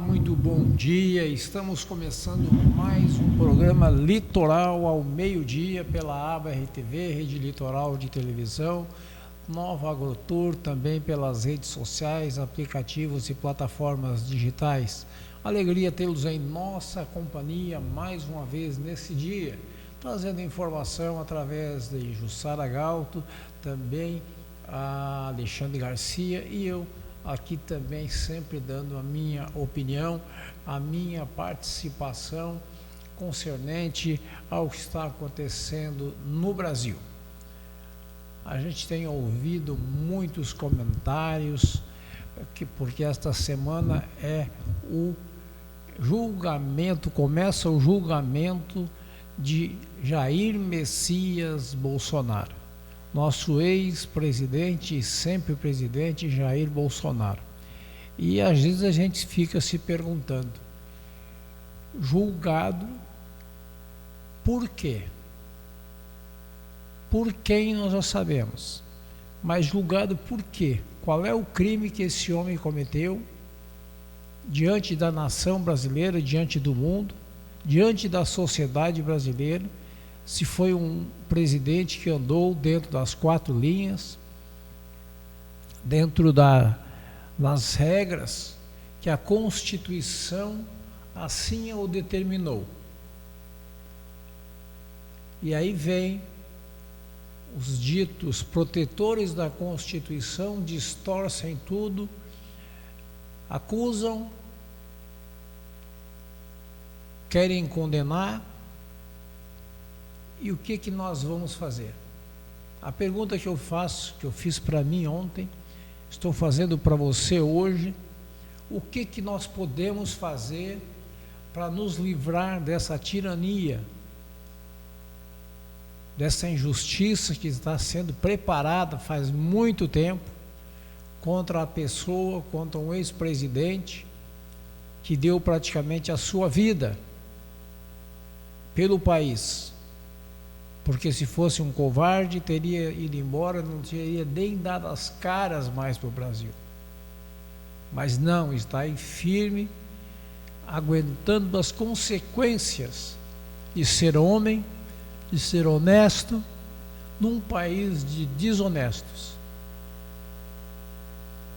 Muito bom dia. Estamos começando mais um programa Litoral ao meio-dia pela aba RTV, Rede Litoral de Televisão, Nova Agrotour, também pelas redes sociais, aplicativos e plataformas digitais. Alegria tê-los em nossa companhia mais uma vez nesse dia, trazendo informação através de Jussara Galto, também a Alexandre Garcia e eu, aqui também sempre dando a minha opinião, a minha participação concernente ao que está acontecendo no Brasil. A gente tem ouvido muitos comentários, porque esta semana é o julgamento, começa o julgamento de Jair Messias Bolsonaro, nosso ex-presidente e sempre presidente Jair Bolsonaro. E às vezes a gente fica se perguntando, julgado por quê? Por quem nós já sabemos, mas julgado por quê? Qual é o crime que esse homem cometeu diante da nação brasileira, diante do mundo, diante da sociedade brasileira? Se foi um presidente que andou dentro das quatro linhas, dentro das regras que a Constituição assim o determinou. E aí vem os ditos protetores da Constituição, distorcem tudo, acusam, querem condenar. E o que nós vamos fazer? A pergunta que eu faço, que eu fiz para mim ontem, estou fazendo para você hoje: o que nós podemos fazer para nos livrar dessa tirania, dessa injustiça que está sendo preparada faz muito tempo contra a pessoa, contra um ex-presidente que deu praticamente a sua vida pelo país? Porque se fosse um covarde, teria ido embora, não teria nem dado as caras mais para o Brasil. Mas não, está aí firme, aguentando as consequências de ser homem, de ser honesto, num país de desonestos.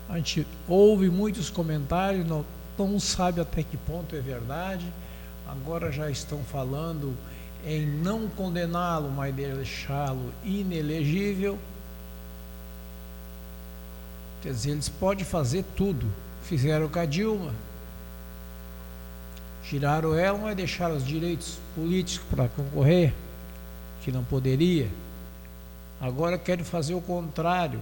A gente ouve muitos comentários, não sabe até que ponto é verdade. Agora já estão falando em não condená-lo, mas deixá-lo inelegível. Quer dizer, eles podem fazer tudo. Fizeram com a Dilma, tiraram ela, mas deixaram os direitos políticos para concorrer, que não poderia. Agora querem fazer o contrário,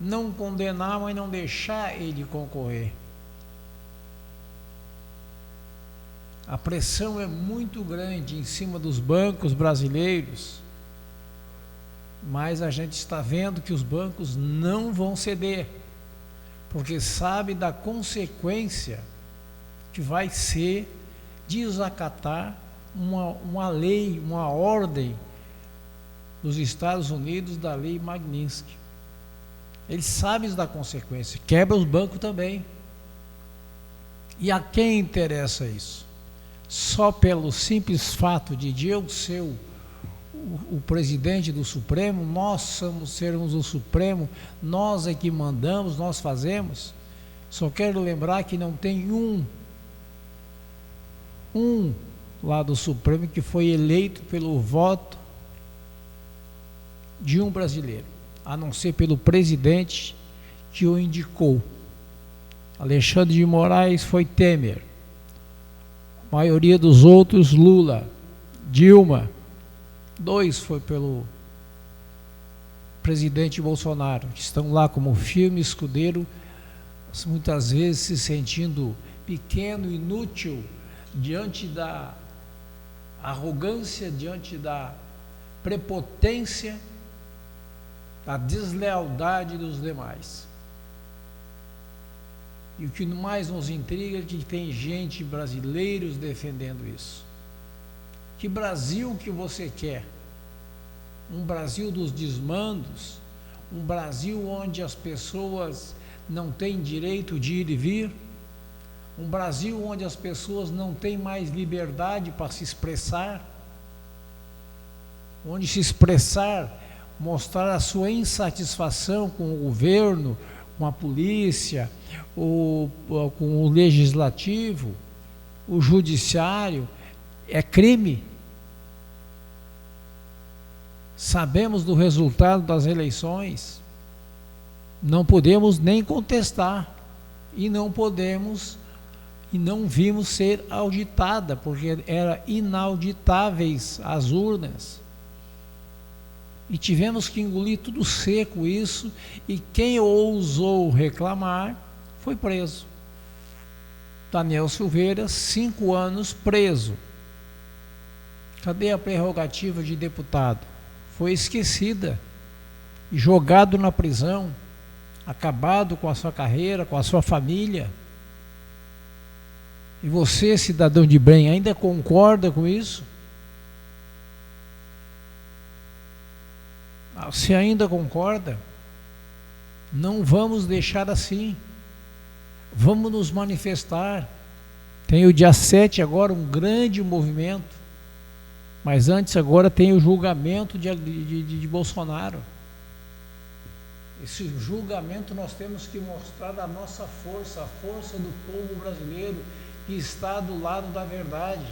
não condenar, mas não deixar ele concorrer. A pressão é muito grande em cima dos bancos brasileiros, mas a gente está vendo que os bancos não vão ceder, porque sabe da consequência que vai ser desacatar uma lei, uma ordem dos Estados Unidos, da lei Magnitsky. Eles sabem da consequência, quebra os bancos também. E a quem interessa isso? Só pelo simples fato de eu ser o presidente do Supremo, nós sermos o Supremo, nós é que mandamos, nós fazemos. Só quero lembrar que não tem um lá do Supremo que foi eleito pelo voto de um brasileiro, a não ser pelo presidente que o indicou. Alexandre de Moraes foi Temer. A maioria dos outros, Lula, Dilma. 2 foi pelo presidente Bolsonaro, que estão lá como firme escudeiro, muitas vezes se sentindo pequeno, inútil, diante da arrogância, diante da prepotência, da deslealdade dos demais. E o que mais nos intriga é que tem gente, brasileiros, defendendo isso. Que Brasil que você quer? Um Brasil dos desmandos? Um Brasil onde as pessoas não têm direito de ir e vir? Um Brasil onde as pessoas não têm mais liberdade para se expressar, onde se expressar, mostrar a sua insatisfação com o governo, com a polícia, com o legislativo, o judiciário, é crime. Sabemos do resultado das eleições, não podemos nem contestar, e não podemos, e não vimos ser auditada, porque eram inauditáveis as urnas. E tivemos que engolir tudo seco isso, e quem ousou reclamar foi preso. Daniel Silveira, 5 anos preso. Cadê a prerrogativa de deputado? Foi esquecida, jogado na prisão, acabado com a sua carreira, com a sua família. E você, cidadão de bem, ainda concorda com isso? Se ainda concorda, não vamos deixar assim. Vamos nos manifestar. Tem o dia 7 agora, um grande movimento. Mas antes agora tem o julgamento de Bolsonaro. Esse julgamento nós temos que mostrar a nossa força, a força do povo brasileiro que está do lado da verdade.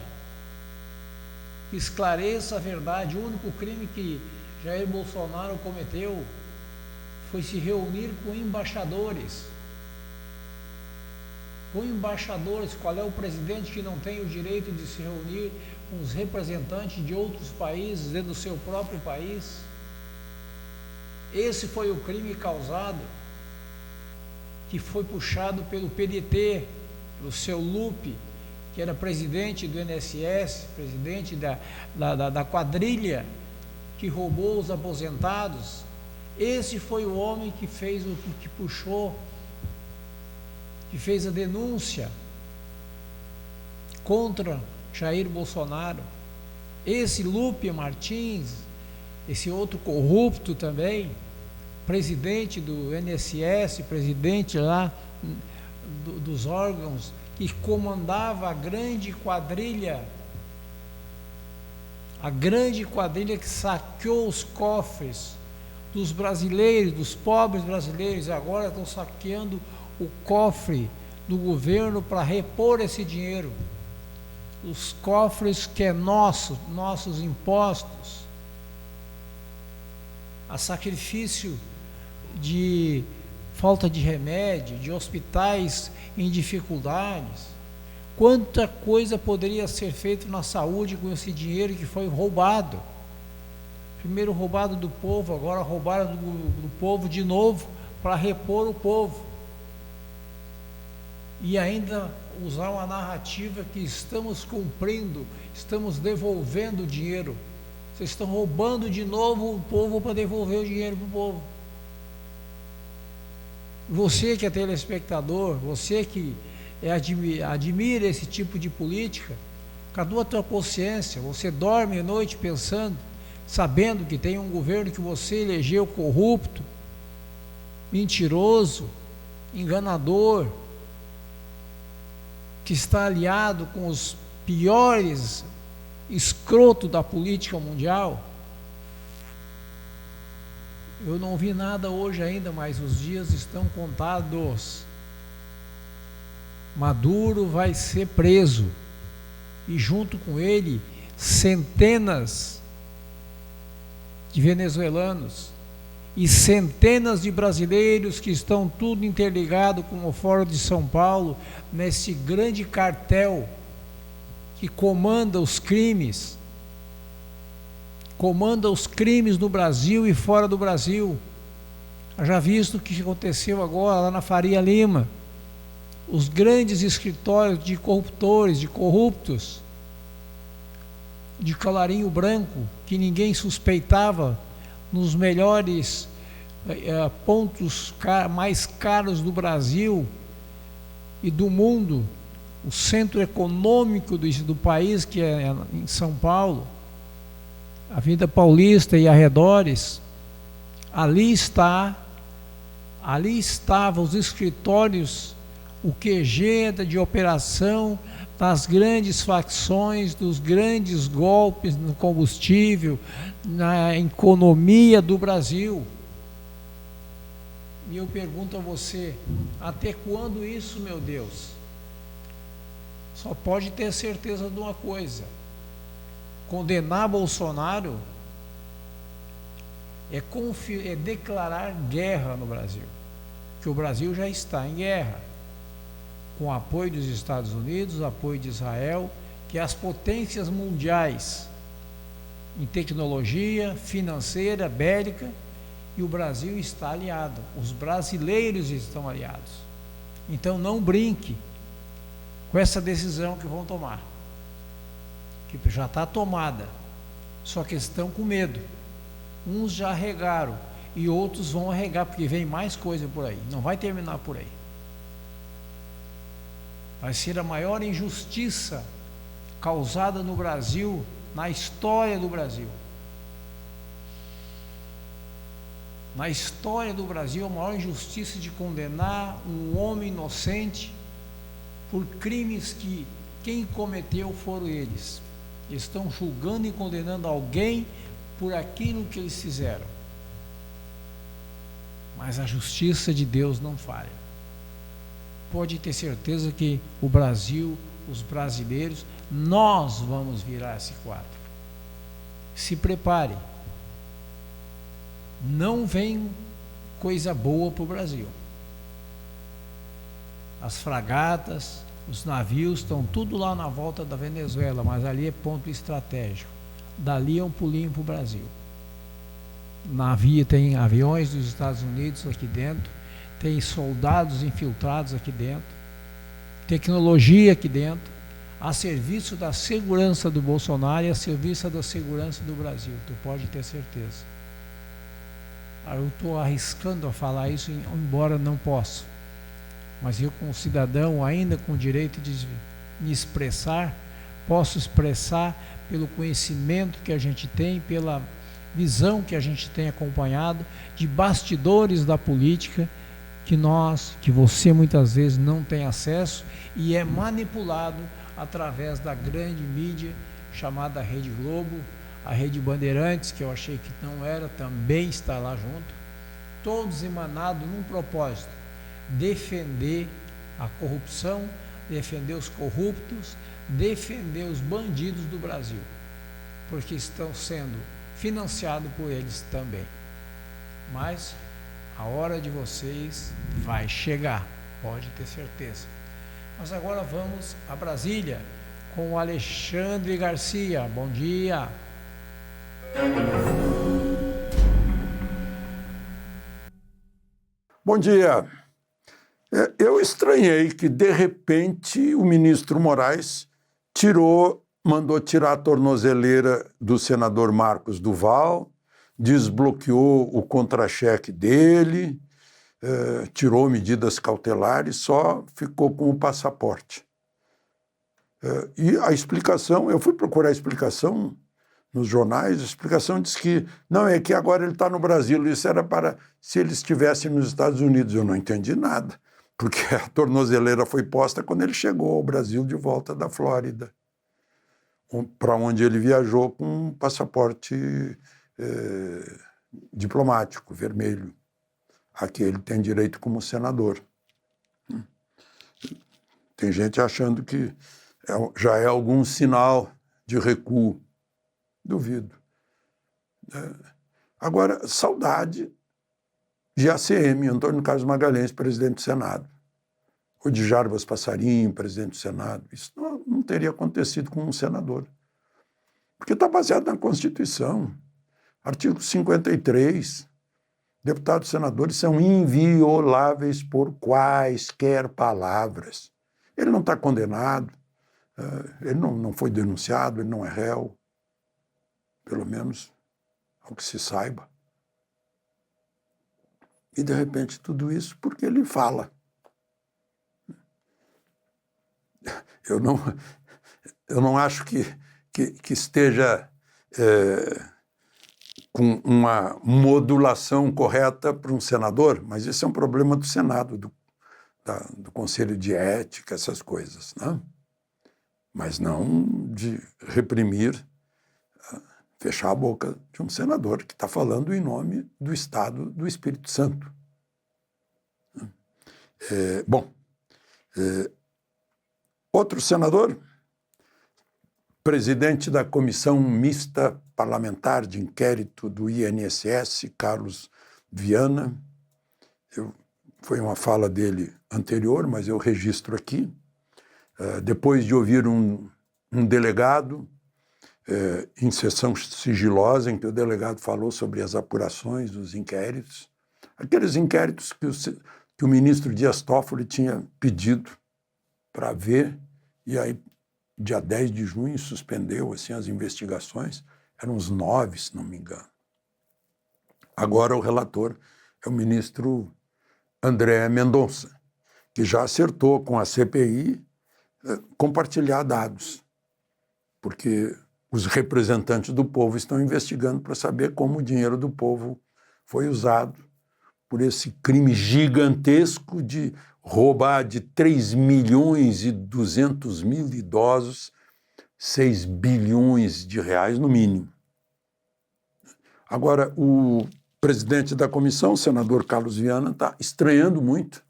Que esclareça a verdade. O único crime que Jair Bolsonaro cometeu foi se reunir com embaixadores. Com embaixadores, qual é o presidente que não tem o direito de se reunir com os representantes de outros países dentro do seu próprio país? Esse foi o crime causado, que foi puxado pelo PDT, pelo seu Lupe, que era presidente do INSS, presidente da quadrilha que roubou os aposentados. Esse foi o homem que fez que puxou, que fez a denúncia contra Jair Bolsonaro. Esse Lupe Martins, esse outro corrupto também, presidente do INSS, presidente lá dos órgãos, que comandava a grande quadrilha que saqueou os cofres dos brasileiros, dos pobres brasileiros, e agora estão saqueando o cofre do governo para repor esse dinheiro. Os cofres que é nossos impostos, a sacrifício de falta de remédio, de hospitais em dificuldades. Quanta coisa poderia ser feita na saúde com esse dinheiro que foi roubado. Primeiro roubado do povo, agora roubaram do povo de novo para repor o povo. E ainda usar uma narrativa que estamos cumprindo, estamos devolvendo o dinheiro. Vocês estão roubando de novo o povo para devolver o dinheiro para o povo. Você que é telespectador, você que admira esse tipo de política, cadê a tua consciência? Você dorme à noite pensando, sabendo que tem um governo que você elegeu corrupto, mentiroso, enganador, que está aliado com os piores escrotos da política mundial? Eu não vi nada hoje ainda, mas os dias estão contados. Maduro vai ser preso e junto com ele centenas de venezuelanos e centenas de brasileiros que estão tudo interligados com o Fórum de São Paulo, nesse grande cartel que comanda os crimes no Brasil e fora do Brasil. Já visto o que aconteceu agora lá na Faria Lima, os grandes escritórios de corruptores, de corruptos, de colarinho branco, que ninguém suspeitava, nos melhores pontos mais caros do Brasil e do mundo, o centro econômico do país, que é em São Paulo, a Avenida Paulista e arredores. Ali estavam os escritórios o QG de operação das grandes facções, dos grandes golpes no combustível, na economia do Brasil. E eu pergunto a você, até quando isso, meu Deus? Só pode ter certeza de uma coisa: condenar Bolsonaro é declarar guerra no Brasil, que o Brasil já está em guerra, com o apoio dos Estados Unidos, apoio de Israel, que as potências mundiais em tecnologia, financeira, bélica, e o Brasil está aliado, os brasileiros estão aliados. Então não brinque com essa decisão que vão tomar, que já está tomada, só que estão com medo. Uns já arregaram e outros vão arregar, porque vem mais coisa por aí, não vai terminar por aí. Vai ser a maior injustiça causada no Brasil, na história do Brasil. Na história do Brasil, a maior injustiça de condenar um homem inocente por crimes que quem cometeu foram eles. Estão julgando e condenando alguém por aquilo que eles fizeram. Mas a justiça de Deus não falha. Pode ter certeza que o Brasil, os brasileiros, nós vamos virar esse quadro. Se prepare. Não vem coisa boa para o Brasil. As fragatas, os navios estão tudo lá na volta da Venezuela, mas ali é ponto estratégico. Dali é um pulinho para o Brasil. Navio tem aviões dos Estados Unidos aqui dentro, tem soldados infiltrados aqui dentro, tecnologia aqui dentro, a serviço da segurança do Bolsonaro e a serviço da segurança do Brasil, tu pode ter certeza. Eu estou arriscando a falar isso, embora não possa, mas eu, como cidadão, ainda com o direito de me expressar, posso expressar pelo conhecimento que a gente tem, pela visão que a gente tem acompanhado de bastidores da política, que você muitas vezes não tem acesso e é manipulado através da grande mídia chamada Rede Globo, a Rede Bandeirantes, que eu achei que não era, também está lá junto, todos emanados num propósito: defender a corrupção, defender os corruptos, defender os bandidos do Brasil, porque estão sendo financiados por eles também. Mas a hora de vocês vai chegar, pode ter certeza. Mas agora vamos a Brasília com o Alexandre Garcia. Bom dia. Bom dia. Eu estranhei que, de repente, o ministro Moraes mandou tirar a tornozeleira do senador Marcos Duval, desbloqueou o contra-cheque dele, tirou medidas cautelares, só ficou com o passaporte. E a explicação, eu fui procurar a explicação nos jornais, a explicação diz que não, é que agora ele está no Brasil, isso era para se ele estivesse nos Estados Unidos. Eu não entendi nada, porque a tornozeleira foi posta quando ele chegou ao Brasil de volta da Flórida, para onde ele viajou com um passaporte diplomático, vermelho, a que ele tem direito como senador. Tem gente achando que já é algum sinal de recuo. Duvido. Agora, saudade de ACM, Antônio Carlos Magalhães, presidente do Senado, ou de Jarbas Passarinho, presidente do Senado. Isso não teria acontecido com um senador, porque está baseado na Constituição. Artigo 53, deputados e senadores são invioláveis por quaisquer palavras. Ele não está condenado, ele não foi denunciado, ele não é réu, pelo menos ao que se saiba. E, de repente, tudo isso porque ele fala. Eu não acho que esteja com uma modulação correta para um senador, mas esse é um problema do Senado, do Conselho de Ética, essas coisas, né? Mas não de reprimir, fechar a boca de um senador que está falando em nome do Estado do Espírito Santo. Outro senador, presidente da Comissão Mista Parlamentar de Inquérito do INSS, Carlos Viana. Foi uma fala dele anterior, mas eu registro aqui. Depois de ouvir um delegado em sessão sigilosa, em que o delegado falou sobre as apurações dos inquéritos, aqueles inquéritos que o ministro Dias Toffoli tinha pedido para ver, e aí, dia 10 de junho, suspendeu assim, as investigações. Eram uns 9, se não me engano. Agora o relator é o ministro André Mendonça, que já acertou com a CPI compartilhar dados, porque os representantes do povo estão investigando para saber como o dinheiro do povo foi usado por esse crime gigantesco de roubar de 3.200.000 idosos 6 bilhões de reais no mínimo. Agora, o presidente da comissão, o senador Carlos Viana, está estranhando muito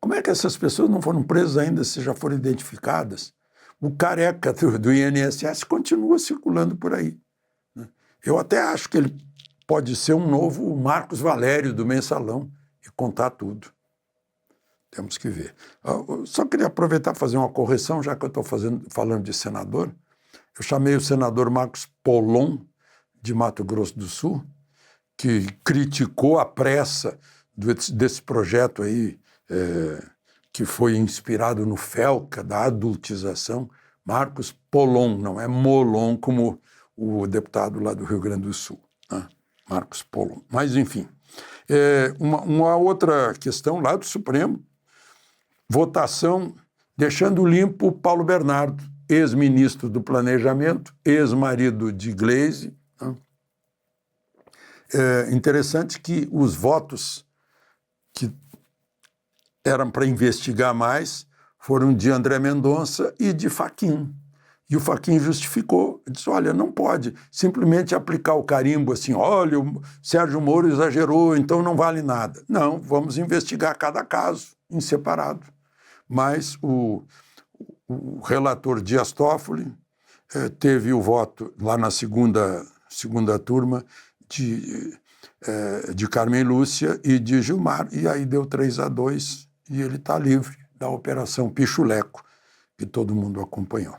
como é que essas pessoas não foram presas ainda se já foram identificadas? O careca do INSS continua circulando por aí. Eu até acho que ele pode ser um novo Marcos Valério do Mensalão e contar tudo. Temos que ver. Eu só queria aproveitar e fazer uma correção, já que eu estou falando de senador. Eu chamei o senador Marcos Polon, de Mato Grosso do Sul, que criticou a pressa desse projeto aí, que foi inspirado no FELCA, da adultização. Marcos Polon, não é Molon, como o deputado lá do Rio Grande do Sul, né? Marcos Polon. Mas, enfim, uma outra questão lá do Supremo, votação deixando limpo Paulo Bernardo, ex-ministro do Planejamento, ex-marido de Gleisi. Né? É interessante que os votos que eram para investigar mais foram de André Mendonça e de Fachin. E o Fachin justificou, disse, olha, não pode simplesmente aplicar o carimbo assim, olha, o Sérgio Moro exagerou, então não vale nada. Não, vamos investigar cada caso em separado. Mas o relator Dias Toffoli teve o voto lá na segunda turma de Carmen Lúcia e de Gilmar, e aí deu 3-2 e ele está livre da Operação Pichuleco, que todo mundo acompanhou.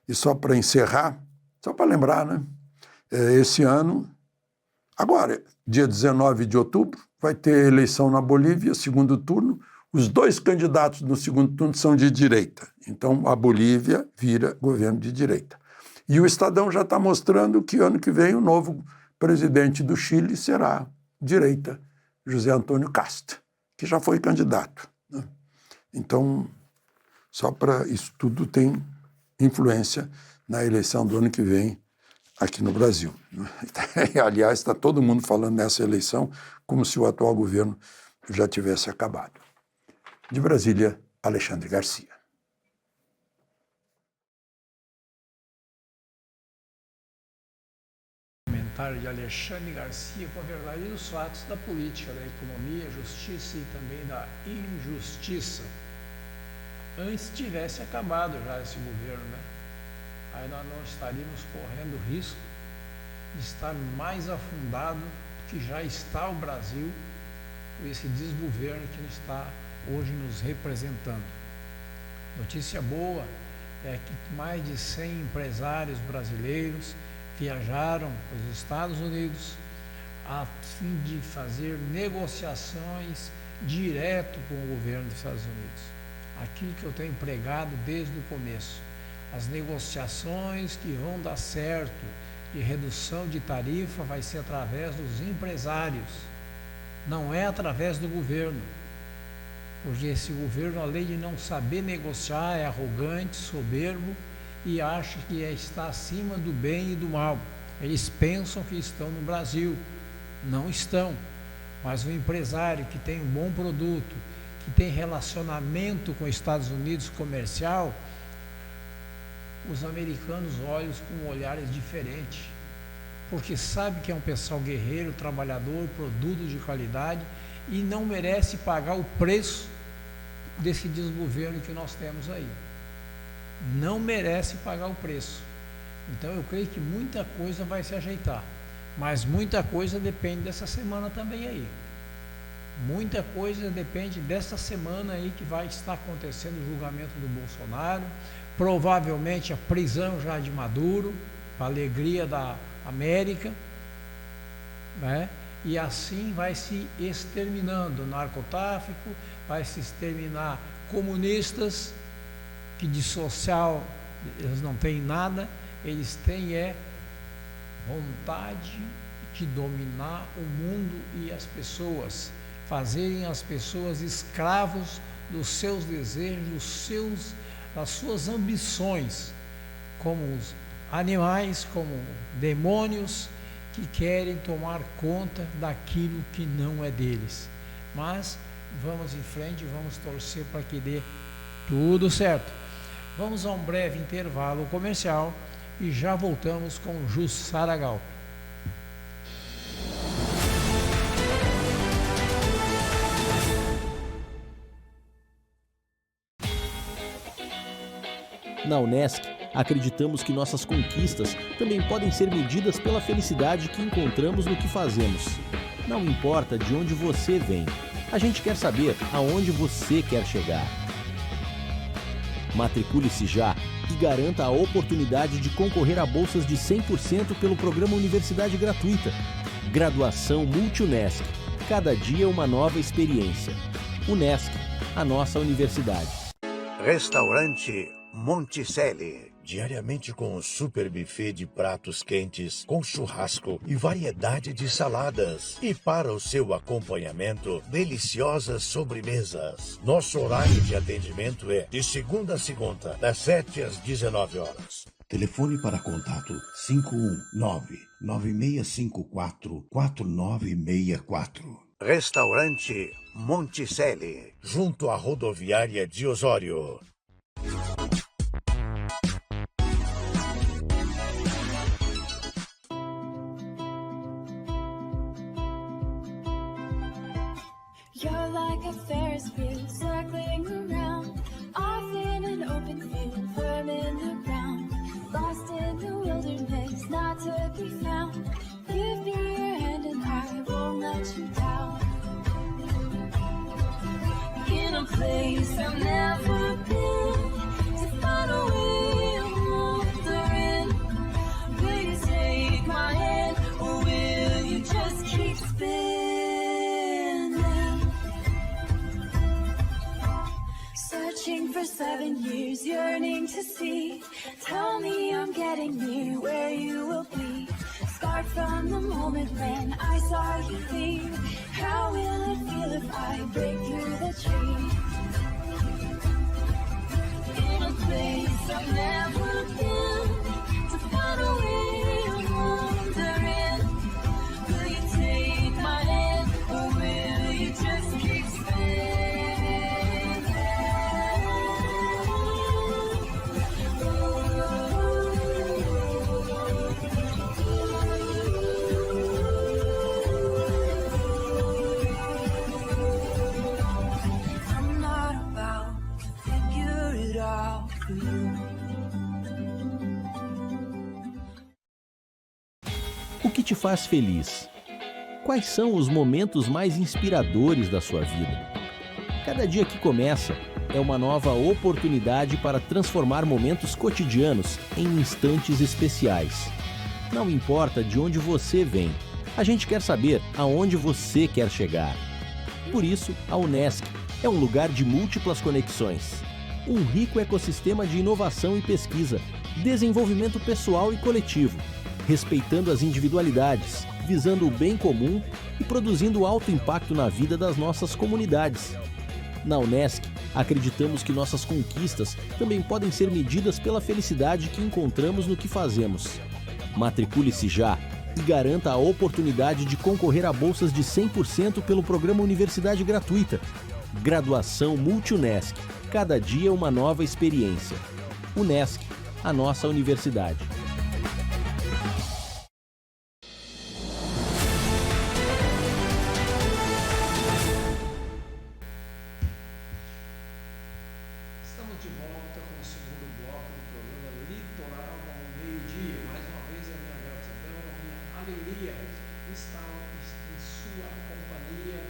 E só para encerrar, só para lembrar, né? Esse ano, agora, dia 19 de outubro, vai ter eleição na Bolívia, segundo turno. Os 2 candidatos no segundo turno são de direita. Então, a Bolívia vira governo de direita. E o Estadão já está mostrando que ano que vem o novo presidente do Chile será direita, José Antônio Kast, que já foi candidato. Né? Então, só para isso tudo tem influência na eleição do ano que vem aqui no Brasil. Aliás, está todo mundo falando nessa eleição como se o atual governo já tivesse acabado. De Brasília, Alexandre Garcia. Comentário de Alexandre Garcia com a verdade dos fatos da política, da economia, justiça e também da injustiça. Antes tivesse acabado já esse governo, né? Aí nós não estaríamos correndo risco de estar mais afundado do que já está o Brasil com esse desgoverno que está hoje nos representando. Notícia boa é que mais de 100 empresários brasileiros viajaram para os Estados Unidos a fim de fazer negociações direto com o governo dos Estados Unidos. Aquilo que eu tenho pregado desde o começo. As negociações que vão dar certo de redução de tarifa vai ser através dos empresários, não é através do governo. Porque esse governo, além de não saber negociar, é arrogante, soberbo e acha que está acima do bem e do mal. Eles pensam que estão no Brasil, Não estão. Mas o empresário que tem um bom produto, que tem relacionamento com os Estados Unidos comercial, os americanos olham com olhares diferentes, porque sabe que é um pessoal guerreiro, trabalhador, produto de qualidade e não merece pagar o preço desse desgoverno que nós temos aí. Não merece pagar o preço. Então eu creio que muita coisa vai se ajeitar, mas muita coisa depende dessa semana também aí. Muita coisa depende dessa semana aí que vai estar acontecendo o julgamento do Bolsonaro, provavelmente a prisão já de Maduro, a alegria da América, né? E assim vai se exterminando o narcotráfico, vai se exterminar comunistas, que de social eles não têm nada, eles têm vontade de dominar o mundo e as pessoas, fazerem as pessoas escravos dos seus desejos, das suas ambições, como os animais, como demônios que querem tomar conta daquilo que não é deles. Mas vamos em frente, vamos torcer para que dê tudo certo. Vamos a um breve intervalo comercial e já voltamos com o Jus Saragal. Na Unesc, acreditamos que nossas conquistas também podem ser medidas pela felicidade que encontramos no que fazemos. Não importa de onde você vem, a gente quer saber aonde você quer chegar. Matricule-se já e garanta a oportunidade de concorrer a bolsas de 100% pelo programa Universidade Gratuita. Graduação Multi-Unesc. Cada dia uma nova experiência. Unesc, a nossa universidade. Restaurante Monticelli. Diariamente com um super buffet de pratos quentes, com churrasco e variedade de saladas. E para o seu acompanhamento, deliciosas sobremesas. Nosso horário de atendimento é de segunda a segunda, das 7 às 19 horas. Telefone para contato 519-9654-4964. Restaurante Monticelli, junto à rodoviária de Osório. You're like a Ferris wheel circling around, off in an open field, firm in the ground, lost in the wilderness, not to be found. Give me your hand and I won't let you down. In a place I've never been, to find a way I'm wandering. Will you take my hand or will you just keep spinning? Searching for 7 years, yearning to see. Tell me I'm getting near where you will be. Scarred from the moment when I saw you leave. How will it feel if I break through the tree? In a place I've never been, to find a way I'm wandering. Will you take my hand or will you just keep spinning? O que te faz feliz? Quais são os momentos mais inspiradores da sua vida? Cada dia que começa é uma nova oportunidade para transformar momentos cotidianos em instantes especiais. Não importa de onde você vem, a gente quer saber aonde você quer chegar. Por isso, a Unesc é um lugar de múltiplas conexões. Um rico ecossistema de inovação e pesquisa, desenvolvimento pessoal e coletivo, respeitando as individualidades, visando o bem comum e produzindo alto impacto na vida das nossas comunidades. Na Unesc, acreditamos que nossas conquistas também podem ser medidas pela felicidade que encontramos no que fazemos. Matricule-se já e garanta a oportunidade de concorrer a bolsas de 100% pelo programa Universidade Gratuita. Graduação Multi-Unesc. Cada dia uma nova experiência. Unesc, a nossa universidade. Estamos de volta com o segundo bloco do programa Litoral ao Meio-Dia. Mais uma vez, a minha gratidão, a minha alegria estar em sua companhia,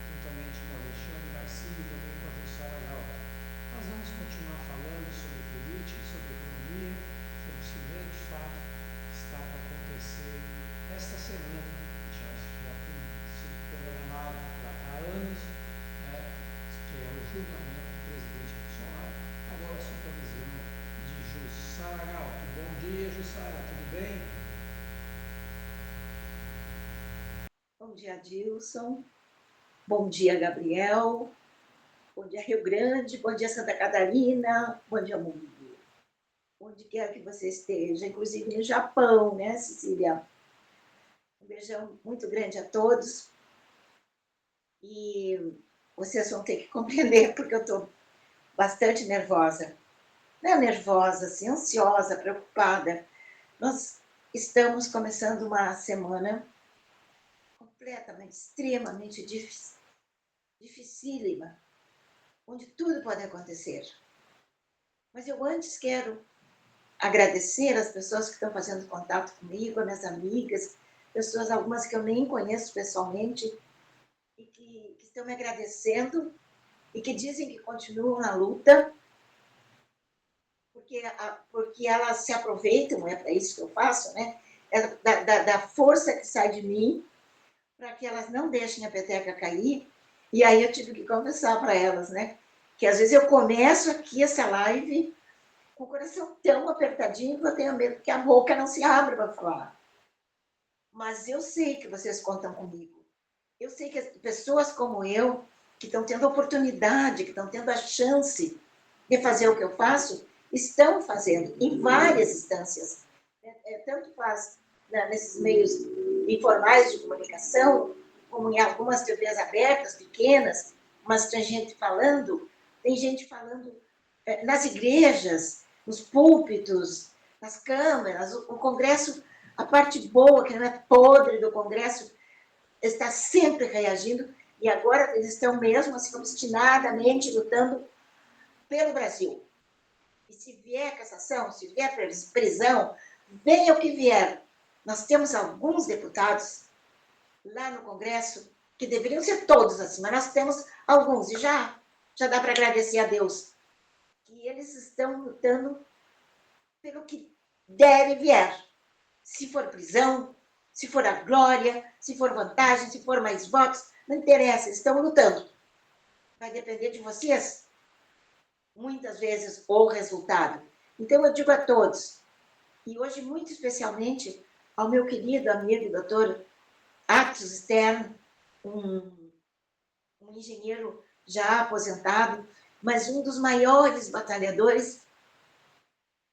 juntamente com o Alexandre Garcia e também com a Jussara Galto. Nós vamos continuar falando sobre política, sobre economia, sobre esse grande fato que está para acontecer esta semana, que já tem sido programado há anos, né, que é o julgamento do presidente Bolsonaro, agora sob a visão de Jussara Galto. Bom dia, Jussara, tudo bem? Bom dia, Dilson. Bom dia, Gabriel. Bom dia, Rio Grande. Bom dia, Santa Catarina. Bom dia, mundo. Onde quer que você esteja, inclusive no Japão, né, Cecília? Um beijão muito grande a todos. E vocês vão ter que compreender, porque eu estou bastante nervosa. Não é nervosa, assim, ansiosa, preocupada. Nós estamos começando uma semana completamente, extremamente dificílima, onde tudo pode acontecer. Mas eu antes quero agradecer as pessoas que estão fazendo contato comigo, as minhas amigas, pessoas algumas que eu nem conheço pessoalmente, e que estão me agradecendo e que dizem que continuam na luta, porque elas se aproveitam, é para isso que eu faço, né? Da força que sai de mim, para que elas não deixem a peteca cair. E aí eu tive que confessar para elas, né? Que às vezes eu começo aqui essa live com o coração tão apertadinho que eu tenho medo que a boca não se abra para falar. Mas eu sei que vocês contam comigo. Eu sei que as pessoas como eu, que estão tendo a oportunidade, que estão tendo a chance de fazer o que eu faço, estão fazendo em várias instâncias. Tanto faz nesses meios informais de comunicação, como em algumas TVs abertas, pequenas, mas tem gente falando nas igrejas, nos púlpitos, nas câmeras, o Congresso, a parte boa, que não é podre do Congresso, está sempre reagindo, e agora eles estão mesmo assim, obstinadamente lutando pelo Brasil. E se vier cassação, se vier prisão, venha o que vier. Nós temos alguns deputados lá no Congresso que deveriam ser todos assim, mas nós temos alguns, e já dá para agradecer a Deus, que eles estão lutando pelo que deve vier. Se for prisão, se for a glória, se for vantagem, se for mais votos, não interessa, eles estão lutando. Vai depender de vocês, muitas vezes, o resultado. Então, eu digo a todos, e hoje, muito especialmente, ao meu querido amigo, doutor Atos Stern, um engenheiro já aposentado, mas um dos maiores batalhadores,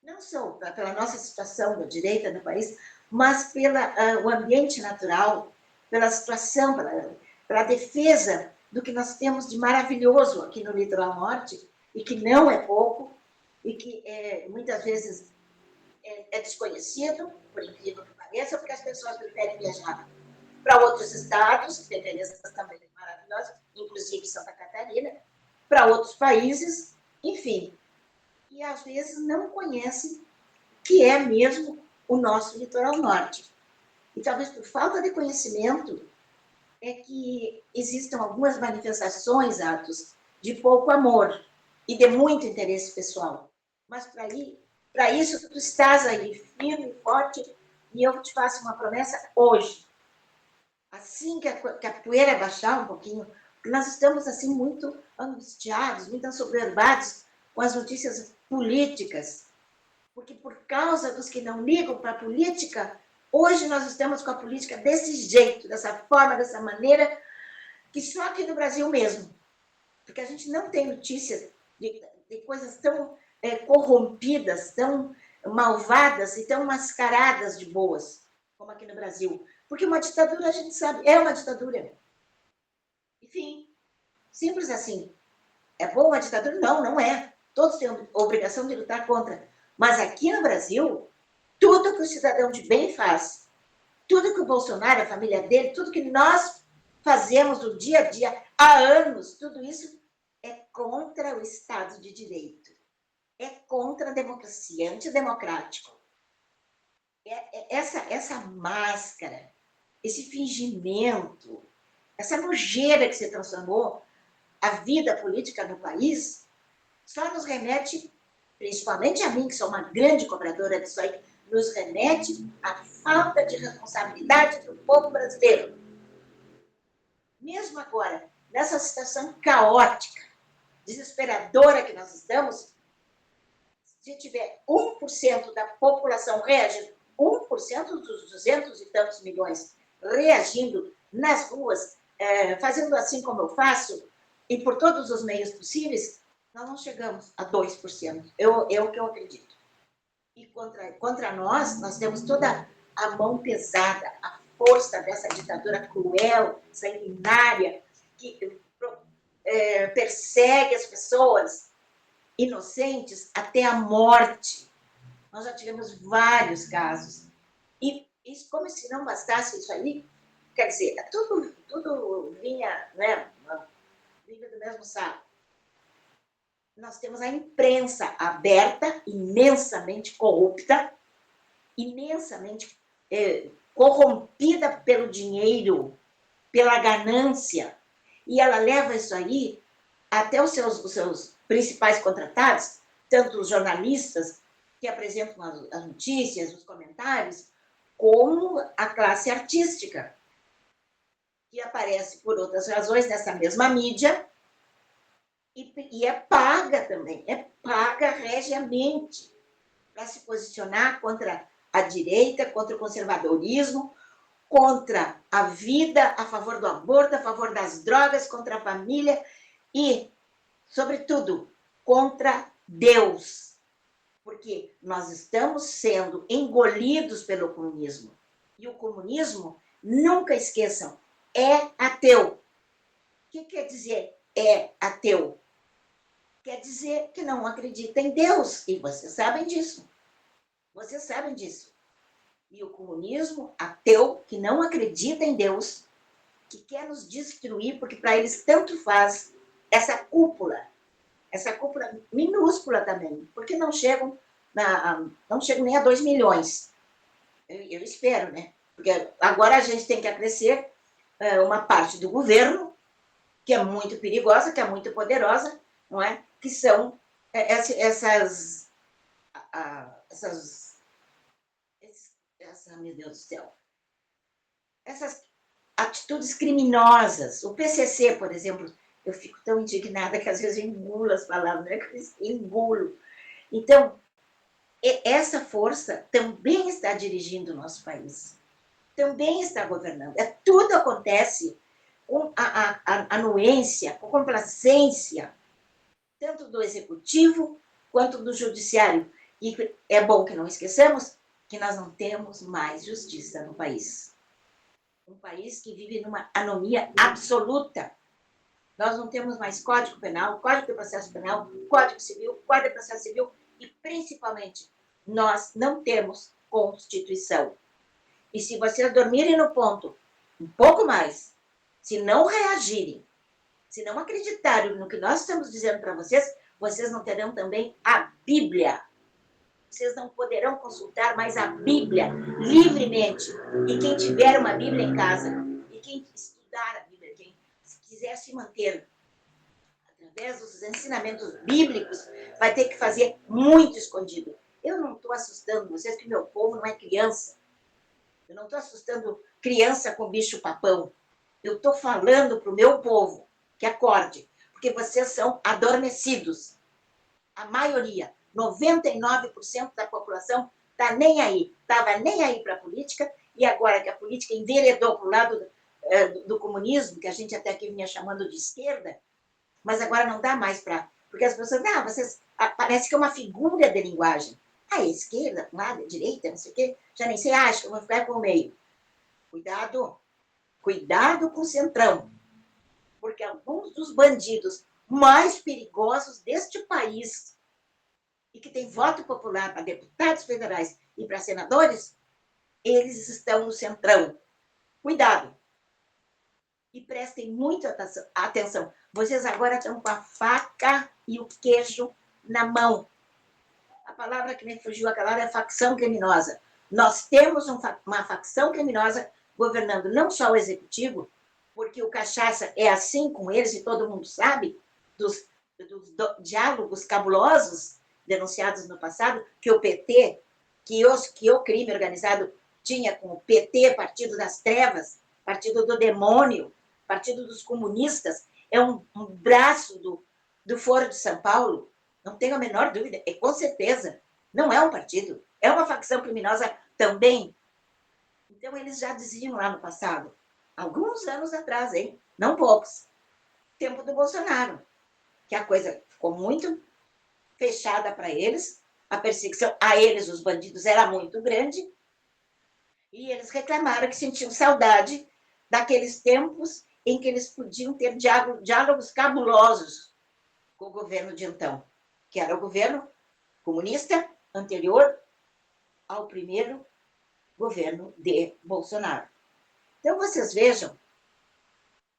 não só pela nossa situação da direita no país, mas pelo ambiente natural, pela situação, pela defesa do que nós temos de maravilhoso aqui no Litoral Norte, e que não é pouco, e que muitas vezes é desconhecido, por incrível que pareça, porque as pessoas preferem viajar para outros estados, que tem belezas também maravilhosas, inclusive Santa Catarina, para outros países, enfim. E às vezes não conhecem que é mesmo o nosso litoral norte. E talvez por falta de conhecimento é que existam algumas manifestações, atos de pouco amor e de muito interesse pessoal. Mas para isso tu estás aí firme e forte, e eu te faço uma promessa hoje. Assim que a poeira baixar um pouquinho, porque nós estamos assim muito angustiados, muito assoberbados com as notícias políticas, porque por causa dos que não ligam para a política, hoje nós estamos com a política desse jeito, dessa forma, dessa maneira, que só aqui no Brasil mesmo, porque a gente não tem notícias de coisas tão corrompidas, tão malvadas e tão mascaradas de boas, como aqui no Brasil. Porque uma ditadura, a gente sabe, é uma ditadura. Enfim, simples assim. É bom a ditadura? Não, não é. Todos têm a obrigação de lutar contra. Mas aqui no Brasil, tudo que o cidadão de bem faz, tudo que o Bolsonaro, a família dele, tudo que nós fazemos no dia a dia, há anos, tudo isso é contra o Estado de Direito. É contra a democracia, é antidemocrático. Essa máscara, esse fingimento, essa nojeira que se transformou a vida política no país, só nos remete, principalmente a mim, que sou uma grande cobradora disso aí, nos remete à falta de responsabilidade do povo brasileiro. Mesmo agora, nessa situação caótica, desesperadora que nós estamos, se tiver 1% da população reagindo, 1% dos 200 e tantos milhões reagindo nas ruas, fazendo assim como eu faço, e por todos os meios possíveis, nós não chegamos a 2%. É o que eu acredito. E contra nós temos toda a mão pesada, a força dessa ditadura cruel, sanguinária, que persegue as pessoas inocentes até a morte. Nós já tivemos vários casos. E isso, como se não bastasse isso aí, quer dizer, tudo vinha, né, vinha do mesmo saco. Nós temos a imprensa aberta, imensamente corrupta, imensamente corrompida pelo dinheiro, pela ganância, e ela leva isso aí até os seus principais contratados, tanto os jornalistas que apresentam as notícias, os comentários, como a classe artística, que aparece por outras razões nessa mesma mídia, e é paga também, é paga regiamente para se posicionar contra a direita, contra o conservadorismo, contra a vida, a favor do aborto, a favor das drogas, contra a família e, sobretudo, contra Deus. Porque nós estamos sendo engolidos pelo comunismo. E o comunismo, nunca esqueçam, é ateu. O que quer dizer é ateu? Quer dizer que não acredita em Deus. E vocês sabem disso. Vocês sabem disso. E o comunismo ateu, que não acredita em Deus, que quer nos destruir, porque para eles tanto faz essa cúpula minúscula também, porque não chegam nem a 2 milhões. Eu espero, né? Porque agora a gente tem que acrescer uma parte do governo, que é muito perigosa, que é muito poderosa, não é? Que são meu Deus do céu, essas atitudes criminosas. O PCC, por exemplo, eu fico tão indignada que às vezes eu engulo as palavras, né? Engulo. Então, essa força também está dirigindo o nosso país, também está governando. Tudo acontece com a anuência, com complacência, tanto do executivo quanto do judiciário. E é bom que não esqueçamos que nós não temos mais justiça no país. Um país que vive numa anomia absoluta. Nós não temos mais Código Penal, Código de Processo Penal, Código Civil, Código de Processo Civil e, principalmente, nós não temos Constituição. E se vocês dormirem no ponto um pouco mais, se não reagirem, se não acreditarem no que nós estamos dizendo para vocês, vocês não terão também a Bíblia. Vocês não poderão consultar mais a Bíblia livremente. E quem tiver uma Bíblia em casa, e quem estudar a Bíblia, quem quiser se manter através dos ensinamentos bíblicos, vai ter que fazer muito escondido. Eu não estou assustando vocês, que meu povo não é criança. Eu não estou assustando criança com bicho-papão. Eu estou falando para o meu povo que acorde, porque vocês são adormecidos. A maioria, 99% da população está nem aí, estava nem aí para a política, e agora que a política enveredou para o lado do comunismo, que a gente até aqui vinha chamando de esquerda, mas agora não dá mais para... Porque as pessoas, vocês, parece que é uma figura de linguagem. A esquerda, lado, a direita, não sei o quê, já nem sei, acho que eu vou ficar com o meio. Cuidado, cuidado com o centrão, porque alguns dos bandidos mais perigosos deste país e que tem voto popular para deputados federais e para senadores, eles estão no centrão. Cuidado. E prestem muita atenção. Vocês agora estão com a faca e o queijo na mão. A palavra que me fugiu aquela hora é facção criminosa. Nós temos uma facção criminosa governando não só o executivo, porque o cachaça é assim com eles, e todo mundo sabe, dos diálogos cabulosos denunciados no passado, que o PT, que o crime organizado tinha com o PT, Partido das Trevas, Partido do Demônio, Partido dos Comunistas, é um braço do Foro de São Paulo, não tenho a menor dúvida, e com certeza não é um partido, é uma facção criminosa também. Então, eles já diziam lá no passado, alguns anos atrás, hein? Não poucos, tempo do Bolsonaro, que a coisa ficou muito fechada para eles, a perseguição a eles, os bandidos, era muito grande, e eles reclamaram que sentiam saudade daqueles tempos em que eles podiam ter diálogos cabulosos com o governo de então, que era o governo comunista anterior ao primeiro governo de Bolsonaro. Então, vocês vejam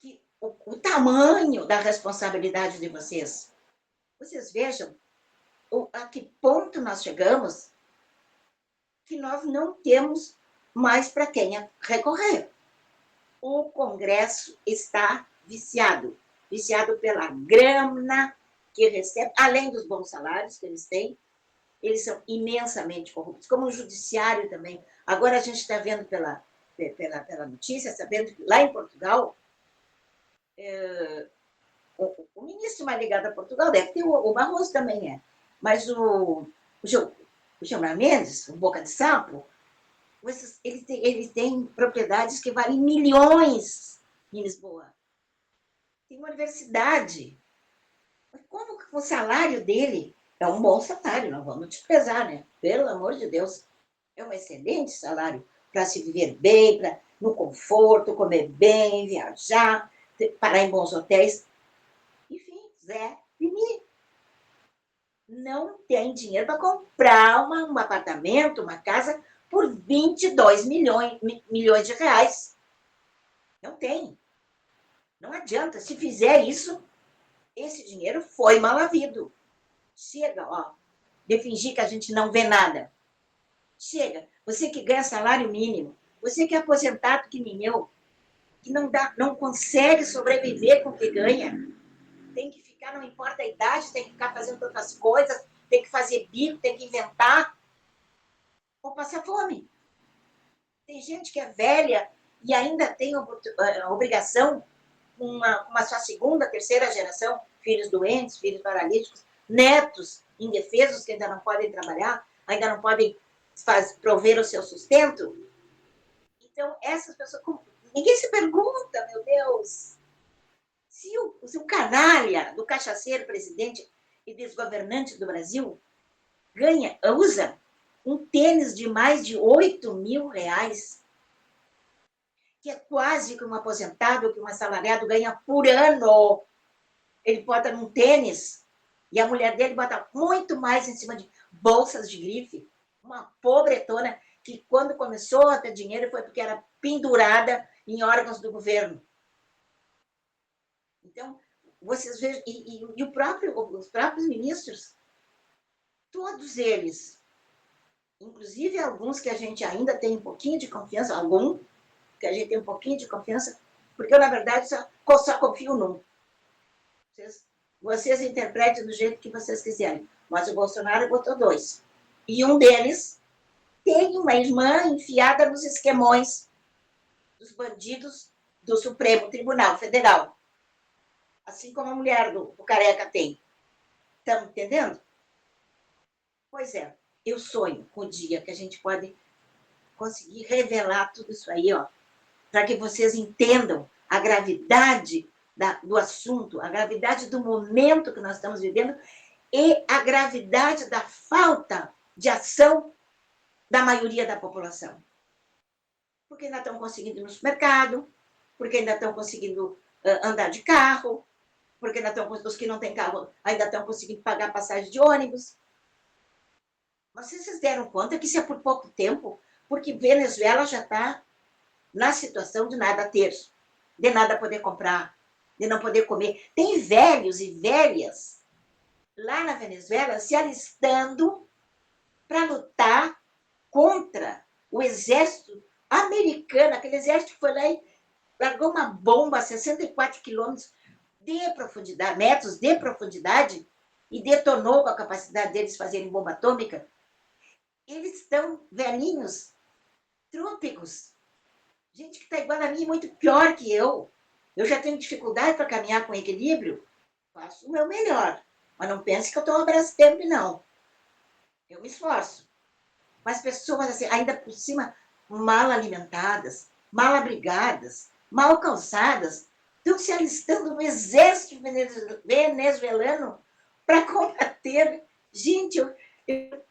que o tamanho da responsabilidade de vocês. Vocês vejam a que ponto nós chegamos que nós não temos mais para quem recorrer. O Congresso está viciado pela grana que recebe, além dos bons salários que eles têm, eles são imensamente corruptos, como o judiciário também. Agora a gente está vendo pela notícia, sabendo que lá em Portugal, o ministro mais ligado a Portugal deve ter, o Barroso também é, mas o Gilmar Mendes, o Boca de Sapo, ele tem propriedades que valem milhões em Lisboa. Tem uma universidade. Mas como o salário dele é um bom salário, não vamos desprezar, né? Pelo amor de Deus. É um excelente salário para se viver bem, no conforto, comer bem, viajar, parar em bons hotéis. Enfim, Zé Pini não tem dinheiro para comprar um apartamento, uma casa por 22 milhões de reais. Não tem. Não adianta. Se fizer isso, esse dinheiro foi mal havido. Chega, ó, de fingir que a gente não vê nada. Chega. Você que ganha salário mínimo, você que é aposentado que nem eu, que não consegue sobreviver com o que ganha, tem que ficar, não importa a idade, tem que ficar fazendo outras coisas, tem que fazer bico, tem que inventar, ou passar fome. Tem gente que é velha e ainda tem a obrigação, uma sua segunda, terceira geração, filhos doentes, filhos paralíticos, netos indefesos que ainda não podem trabalhar, ainda não podem prover o seu sustento. Então, essas pessoas... Ninguém se pergunta, meu Deus, se o canalha do cachaceiro presidente e desgovernante do Brasil usa um tênis de mais de 8 mil reais, que é quase que um aposentado, que um assalariado ganha por ano. Ele bota num tênis e a mulher dele bota muito mais em cima de bolsas de grife. Uma pobretona que, quando começou a ter dinheiro, foi porque era pendurada em órgãos do governo. Então, vocês vejam, e os próprios ministros, todos eles, inclusive alguns que a gente ainda tem um pouquinho de confiança, porque eu, na verdade, só confio num. Vocês interpretem do jeito que vocês quiserem, mas o Bolsonaro botou 2. E um deles tem uma irmã enfiada nos esquemões dos bandidos do Supremo Tribunal Federal. Assim como a mulher do Careca tem. Estão entendendo? Pois é, eu sonho com o dia que a gente pode conseguir revelar tudo isso aí, ó, para que vocês entendam a gravidade do assunto, a gravidade do momento que nós estamos vivendo e a gravidade da falta de ação da maioria da população. Porque ainda estão conseguindo ir no supermercado, porque ainda estão conseguindo andar de carro, porque ainda estão, os que não têm carro ainda estão conseguindo pagar passagem de ônibus. Mas vocês deram conta que isso é por pouco tempo, porque Venezuela já está na situação de nada ter, de nada poder comprar, de não poder comer. Tem velhos e velhas lá na Venezuela se alistando para lutar contra o exército americano. Aquele exército que foi lá e largou uma bomba a 64 quilômetros de profundidade, metros de profundidade, e detonou com a capacidade deles fazerem bomba atômica. Eles estão velhinhos, trúpicos. Gente que está igual a mim, muito pior que eu. Eu já tenho dificuldade para caminhar com equilíbrio. Faço o meu melhor. Mas não pense que eu estou um abraço tempo, não. Eu me esforço. Mas pessoas, assim, ainda por cima, mal alimentadas, mal abrigadas, mal calçadas, estão se alistando no exército venezuelano para combater. Gente, eu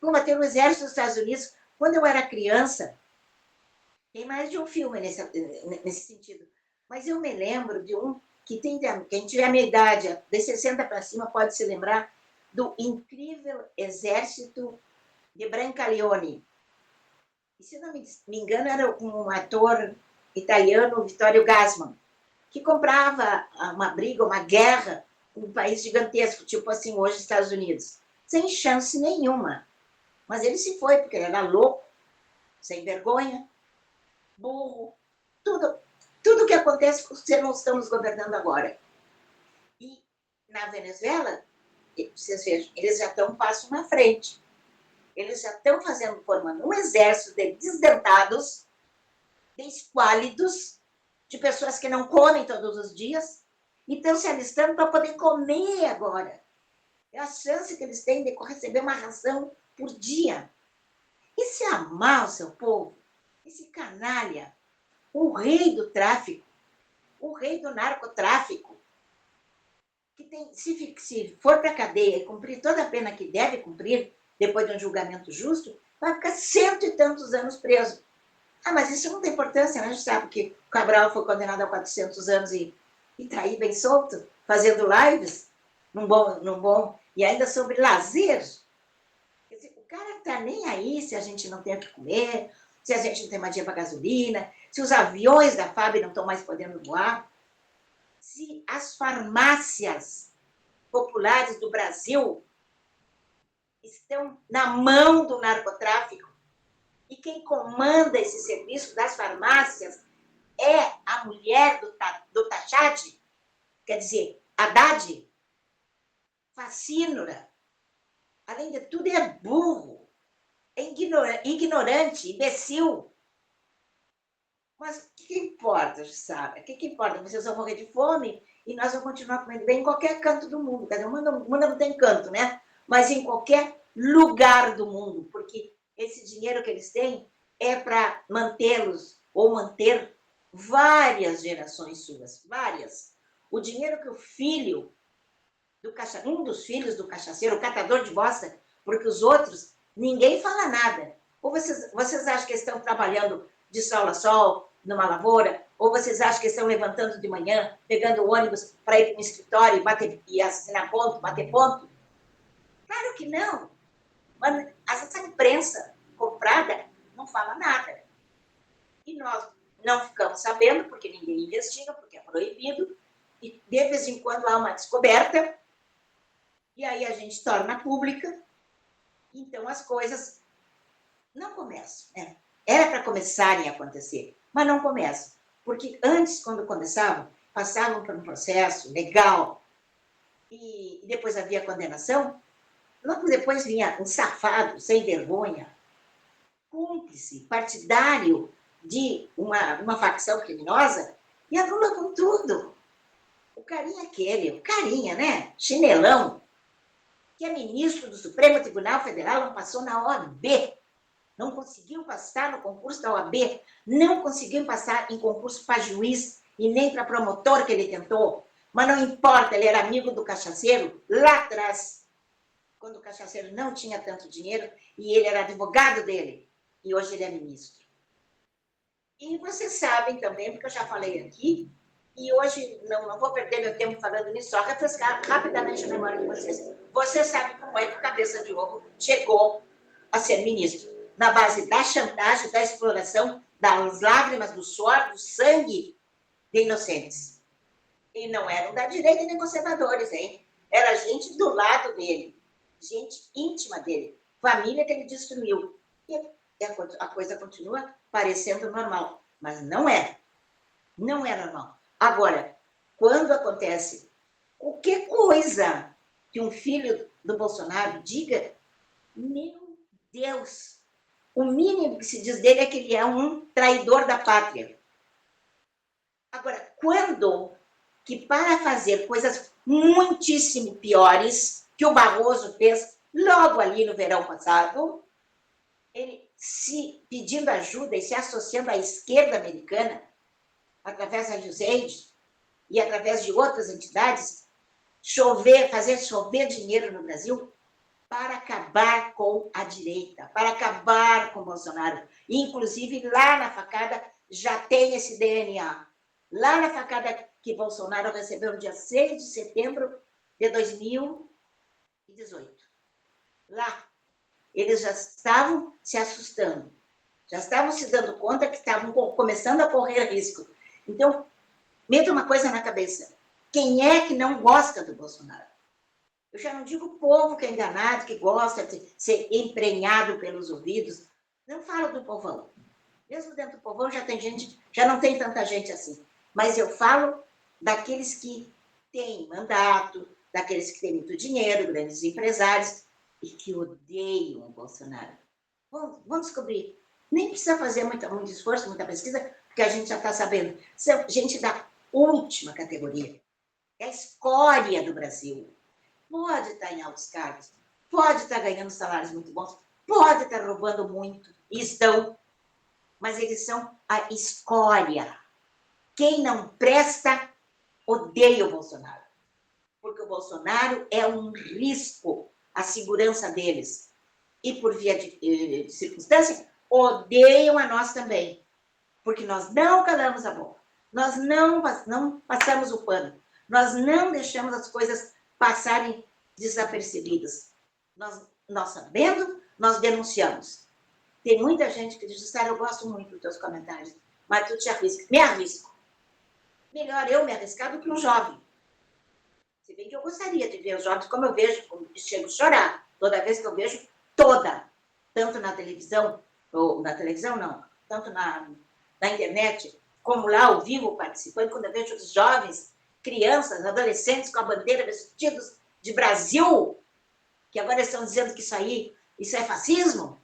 combater no exército dos Estados Unidos. Quando eu era criança, tem mais de um filme nesse sentido, mas eu me lembro de um que quem tiver a minha idade, de 60 para cima, pode se lembrar do Incrível Exército de Brancaleone. E, se não me engano, era um ator italiano, Vittorio Gassman, que comprava uma briga, uma guerra com um país gigantesco, tipo assim, hoje, Estados Unidos, sem chance nenhuma. Mas ele se foi, porque ele era louco, sem vergonha, burro, tudo que acontece com você não estamos governando agora. E na Venezuela, vocês vejam, eles já estão um passo na frente. Eles já estão formando um exército de desdentados, de esquálidos, de pessoas que não comem todos os dias, e estão se alistando para poder comer agora. É a chance que eles têm de receber uma ração por dia. E se amar o seu povo, esse canalha, o rei do tráfico, o rei do narcotráfico, que tem, se for para a cadeia e cumprir toda a pena que deve cumprir, depois de um julgamento justo, vai ficar 100 e tantos anos preso. Ah, mas isso não tem importância, né? A gente sabe que o Cabral foi condenado a 400 anos e está aí bem solto, fazendo lives, num bom, e ainda sobre lazer. Quer dizer, o cara está nem aí se a gente não tem o que comer, se a gente não tem mais dinheiro para gasolina, se os aviões da FAB não estão mais podendo voar, se as farmácias populares do Brasil estão na mão do narcotráfico, e quem comanda esse serviço das farmácias é a mulher do Tachad, quer dizer, Haddad, fascínora, além de tudo é burro, é ignorante, imbecil. Mas o que importa, Jussara? O que importa? Vocês vão morrer de fome e nós vamos continuar comendo bem em qualquer canto do mundo. Quer dizer, o mundo não tem canto, né? Mas em qualquer lugar do mundo, porque esse dinheiro que eles têm é para mantê-los ou manter várias gerações suas, várias. O dinheiro que o filho um dos filhos do cachaceiro, o catador de bosta, porque os outros, ninguém fala nada. Ou vocês acham que estão trabalhando de sol a sol, numa lavoura, ou vocês acham que estão levantando de manhã, pegando o ônibus para ir para um escritório e assinar ponto, bater ponto? Claro que não. Mas essa imprensa comprada não fala nada. E nós não ficamos sabendo, porque ninguém investiga, porque é proibido, e de vez em quando há uma descoberta, e aí a gente torna pública, então as coisas não começam, né? Era para começarem a acontecer, mas não começam. Porque antes, quando começavam, passavam por um processo legal, e depois havia condenação, logo depois vinha um safado, sem vergonha, cúmplice, partidário de uma facção criminosa, e anula com tudo. O carinha, né? Chinelão, que é ministro do Supremo Tribunal Federal, não passou na OAB, não conseguiu passar no concurso da OAB, não conseguiu passar em concurso para juiz e nem para promotor que ele tentou, mas não importa, ele era amigo do cachaceiro lá atrás. quando o cachaceiro não tinha tanto dinheiro e ele era advogado dele, e hoje ele é ministro. E vocês sabem também, porque eu já falei aqui, e hoje não vou perder meu tempo falando nisso, só refrescar rapidamente a memória de vocês. Vocês sabem como é que o Cabeça de Ovo chegou a ser ministro, na base da chantagem, da exploração, das lágrimas, do suor, do sangue de inocentes. E não eram da direita nem conservadores, hein? Era gente do lado dele, gente íntima dele, família que ele destruiu. E a coisa continua parecendo normal, mas não é. Não é normal. Agora, quando acontece qualquer coisa que um filho do Bolsonaro diga, meu Deus, o mínimo que se diz dele é que ele é um traidor da pátria. Agora, quando que para fazer coisas muitíssimo piores que o Barroso fez logo ali no verão passado, ele se pedindo ajuda e se associando à esquerda americana, através da USAID e através de outras entidades, fazer chover dinheiro no Brasil para acabar com a direita, para acabar com o Bolsonaro. Inclusive, lá na facada já tem esse DNA. Lá na facada que Bolsonaro recebeu no dia 6 de setembro de 2018. Lá, eles já estavam se assustando, já estavam se dando conta que estavam começando a correr risco. Então, meta uma coisa na cabeça. Quem é que não gosta do Bolsonaro? Eu já não digo o povo que é enganado, que gosta de ser emprenhado pelos ouvidos. Não falo do povão. Mesmo dentro do povão já tem gente, já não tem tanta gente assim. Mas eu falo daqueles que têm mandato, daqueles que têm muito dinheiro, grandes empresários, e que odeiam o Bolsonaro. Vamos descobrir. Nem precisa fazer muito esforço, muita pesquisa, porque a gente já está sabendo. São gente da última categoria. É a escória do Brasil. Pode estar em altos cargos, pode estar ganhando salários muito bons, pode estar roubando muito, e estão, mas eles são a escória. Quem não presta, odeia o Bolsonaro. Porque o Bolsonaro é um risco à segurança deles. E, por via de circunstância, odeiam a nós também. Porque nós não calamos a boca. Nós não passamos o pano. Nós não deixamos as coisas passarem desapercebidas. Nós sabendo, nós denunciamos. Tem muita gente que diz, Sara, eu gosto muito dos teus comentários, mas tu te arrisca. Me arrisco. Melhor eu me arriscar do que um jovem. Se bem que eu gostaria de ver os jovens como eu vejo, como chego a chorar toda vez que eu vejo tanto na televisão, ou na televisão não, tanto na internet, como lá ao vivo participando, quando eu vejo os jovens, crianças, adolescentes com a bandeira vestidos de Brasil, que agora estão dizendo que isso é fascismo.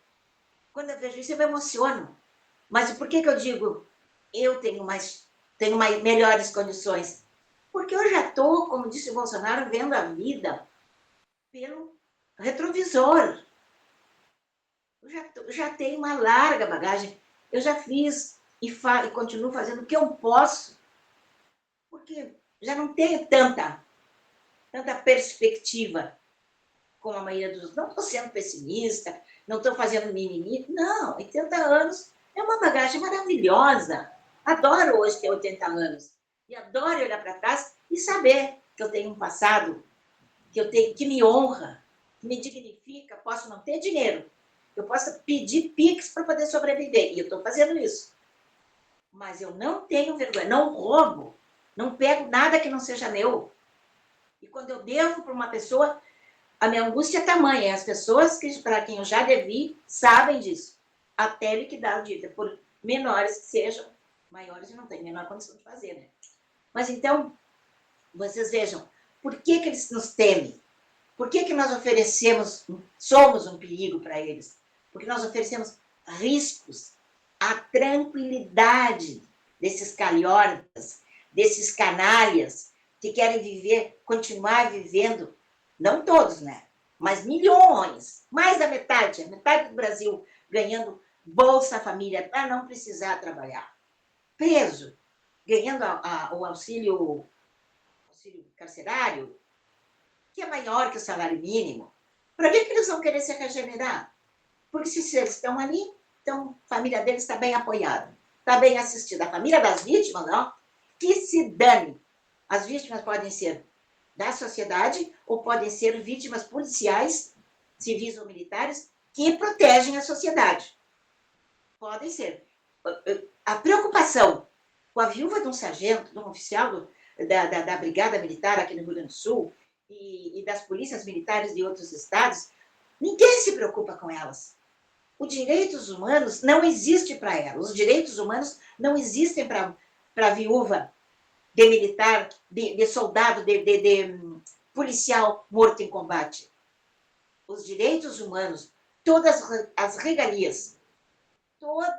Quando eu vejo isso, eu me emociono. Mas por que eu digo, eu tenho melhores condições? Porque eu já estou, como disse o Bolsonaro, vendo a vida pelo retrovisor. Eu já tenho uma larga bagagem. Eu já fiz e continuo fazendo o que eu posso. Porque já não tenho tanta perspectiva como a maioria dos... Não estou sendo pessimista, não estou fazendo mimimi. Não, 80 anos é uma bagagem maravilhosa. Adoro hoje ter 80 anos. E adoro olhar para trás e saber que eu tenho um passado que me honra, que me dignifica. Posso não ter dinheiro. Eu posso pedir Pix para poder sobreviver. E eu estou fazendo isso. Mas eu não tenho vergonha, não roubo, não pego nada que não seja meu. E quando eu devo para uma pessoa, a minha angústia é tamanha. As pessoas para quem eu já devi sabem disso. Até liquidar o dívida, por menores que sejam, maiores eu não tenho a menor condição de fazer, né? Mas então, vocês vejam, por que eles nos temem? Por que nós somos um perigo para eles? Porque nós oferecemos riscos à tranquilidade desses calhordas, desses canalhas que querem continuar vivendo, não todos, né? Mas milhões, mais da metade do Brasil ganhando Bolsa Família para não precisar trabalhar. Preso, ganhando o auxílio carcerário, que é maior que o salário mínimo. Para que eles vão querer se regenerar? Porque se eles estão ali, então a família deles está bem apoiada, está bem assistida. A família das vítimas, não, que se dane. As vítimas podem ser da sociedade ou podem ser vítimas policiais, civis ou militares, que protegem a sociedade. Podem ser. A preocupação com a viúva de um sargento, de um oficial da Brigada Militar aqui no Rio Grande do Sul e das polícias militares de outros estados, ninguém se preocupa com elas. Os direitos humanos não existem para elas. Os direitos humanos não existem para a viúva de militar, de soldado, de policial morto em combate. Os direitos humanos, todas as regalias, toda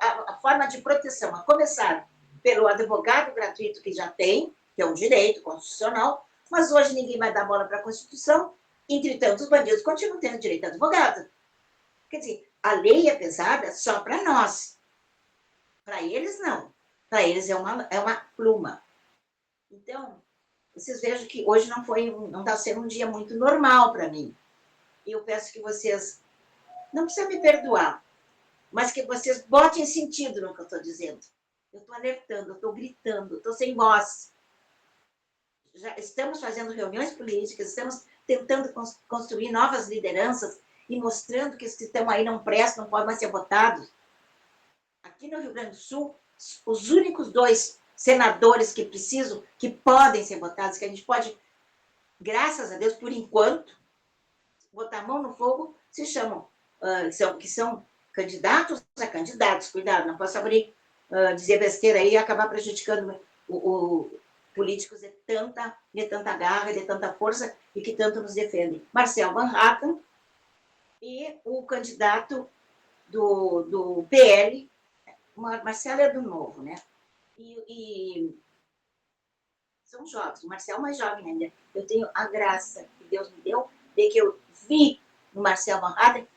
a forma de proteção, a começar pelo advogado gratuito que já tem, que é um direito constitucional, mas hoje ninguém vai dar bola para a Constituição, entretanto os bandidos continuam tendo direito a advogado. Quer dizer, a lei é pesada só para nós. Para eles, não. Para eles é uma pluma. Então, vocês vejam que hoje não está sendo um dia muito normal para mim. E eu peço que vocês, não precisam me perdoar, mas que vocês botem sentido no que eu estou dizendo. Eu estou alertando, eu estou gritando, eu estou sem voz. Já estamos fazendo reuniões políticas, estamos tentando construir novas lideranças e mostrando que os que estão aí não prestam, não podem mais ser votados. Aqui no Rio Grande do Sul, os únicos 2 senadores que podem ser votados, que a gente pode, graças a Deus, por enquanto, botar a mão no fogo, se chamam, que são candidatos a candidatos. Cuidado, não posso dizer besteira aí e acabar prejudicando políticos de tanta garra, de tanta força e que tanto nos defendem. Marcel Van Hatten e o candidato do PL, Marcelo é do Novo, né? E são jovens, o Marcel é mais jovem ainda. Eu tenho a graça que Deus me deu de que eu vi no Marcel Van Hatten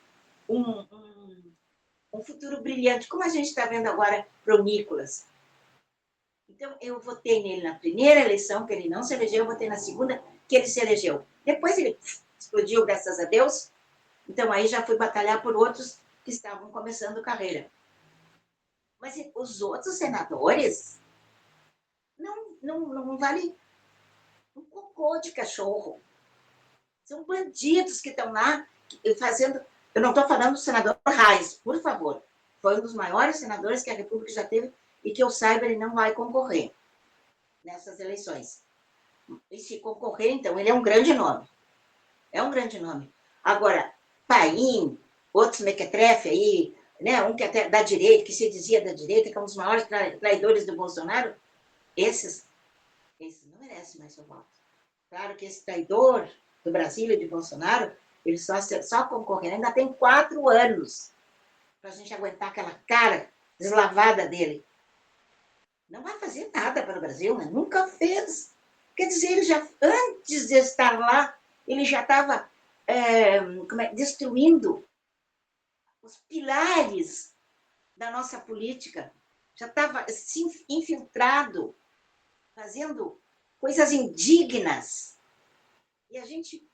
um futuro brilhante, como a gente está vendo agora para o Nicolas. Então, eu votei nele na primeira eleição, que ele não se elegeu, eu votei na segunda, que ele se elegeu. Depois ele explodiu, graças a Deus. Então, aí já fui batalhar por outros que estavam começando carreira. Mas os outros senadores não valem um cocô de cachorro. São bandidos que estão lá fazendo... Eu não estou falando do senador Reis, por favor. Foi um dos maiores senadores que a República já teve e que eu saiba, ele não vai concorrer nessas eleições. E se concorrer, então, ele é um grande nome. É um grande nome. Agora, Paim, outros mequetrefe aí, né, um que até da direita, que se dizia da direita, que é um dos maiores traidores do Bolsonaro, esses não merecem mais seu voto. Claro que esse traidor do Brasil e de Bolsonaro, ele só concorrendo, ainda tem 4 anos para a gente aguentar aquela cara deslavada dele. Não vai fazer nada para o Brasil, né? Nunca fez. Quer dizer, ele já, antes de estar lá, ele já estava destruindo os pilares da nossa política. Já estava infiltrado, fazendo coisas indignas. E a gente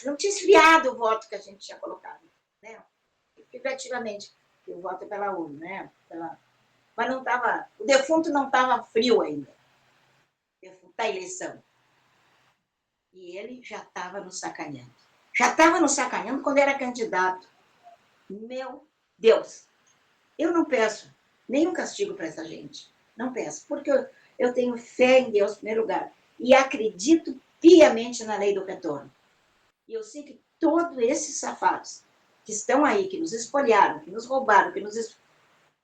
não tinha esfriado o voto que a gente tinha colocado, né? Figurativamente, o voto é pela urna, né? Mas não estava, o defunto não estava frio ainda, o defunto da eleição. E ele já estava nos sacaneando. Já estava nos sacaneando quando era candidato. Meu Deus! Eu não peço nenhum castigo para essa gente. Não peço, porque eu tenho fé em Deus, em primeiro lugar. E acredito piamente na lei do retorno. E eu sei que todos esses safados que estão aí, que nos espoliaram, que nos roubaram, que nos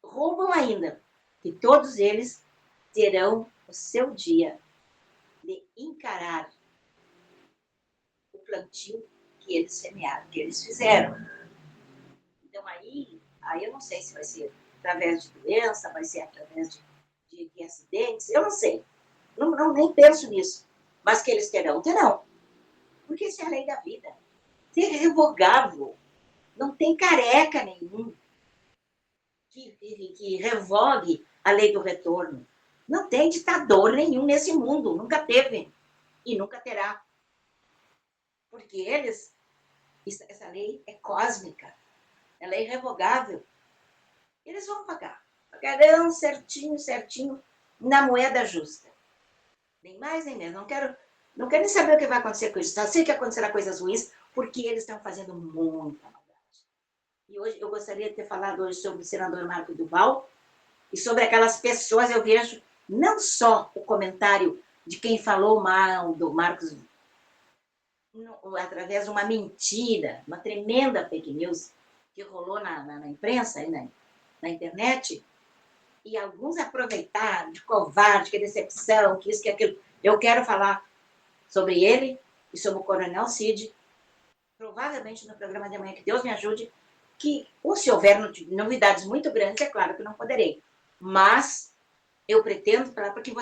roubam ainda, que todos eles terão o seu dia de encarar o plantio que eles semearam, que eles fizeram. Então, aí eu não sei se vai ser através de doença, vai ser através de acidentes, eu não sei. Nem penso nisso. Mas que eles terão. Porque isso é a lei da vida. Isso é irrevogável. Não tem careca nenhum que revogue a lei do retorno. Não tem ditador nenhum nesse mundo. Nunca teve. E nunca terá. Porque eles essa lei é cósmica, ela é irrevogável. Eles vão pagar. Pagarão certinho, certinho, na moeda justa. Nem mais, nem menos. Não quero nem saber o que vai acontecer com isso. Só sei que acontecerá coisas ruins, porque eles estão fazendo muita maldade. E hoje eu gostaria de ter falado hoje sobre o senador Marco Duval e sobre aquelas pessoas. Eu vejo não só o comentário de quem falou mal do Marcos através de uma mentira, uma tremenda fake news que rolou na imprensa e na internet, e alguns aproveitaram de covarde, que decepção, que isso, que aquilo. Eu quero falar sobre ele e sobre o Coronel Cid, provavelmente no programa de amanhã, que Deus me ajude, que, ou se houver novidades muito grandes, é claro que não poderei, mas eu pretendo falar porque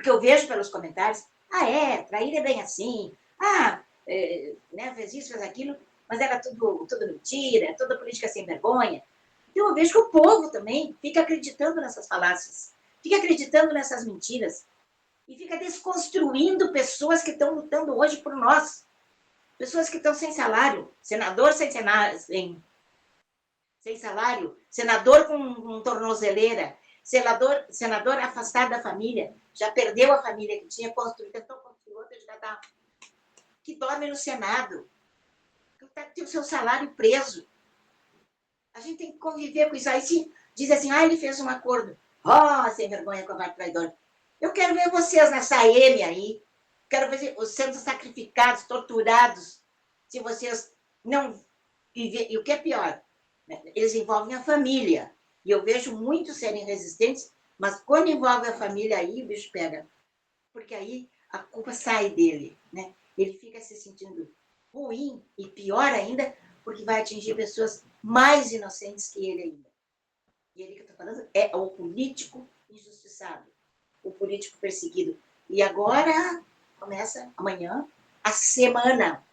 eu vejo pelos comentários, trair é bem assim, né, fez isso, fez aquilo, mas era tudo mentira, toda política sem vergonha. Então eu vejo que o povo também fica acreditando nessas falácias, fica acreditando nessas mentiras, e fica desconstruindo pessoas que estão lutando hoje por nós, pessoas que estão sem salário, senador sem salário, senador com tornozeleira, senador afastado da família, já perdeu a família que tinha construído, tentou construir outra, já está, que dorme no Senado, que tem o seu salário preso. A gente tem que conviver com isso. Aí se diz assim, ele fez um acordo. Sem vergonha, covarde, traidor. Eu quero ver vocês nessa M aí. Quero ver vocês sendo sacrificados, torturados, se vocês não... E o que é pior, né? Eles envolvem a família. E eu vejo muitos serem resistentes, mas quando envolve a família aí, o bicho pega. Porque aí a culpa sai dele, né? Ele fica se sentindo ruim e pior ainda, porque vai atingir pessoas mais inocentes que ele ainda. E ele que eu estou falando é o político injustiçado, o político perseguido. E agora começa amanhã a semana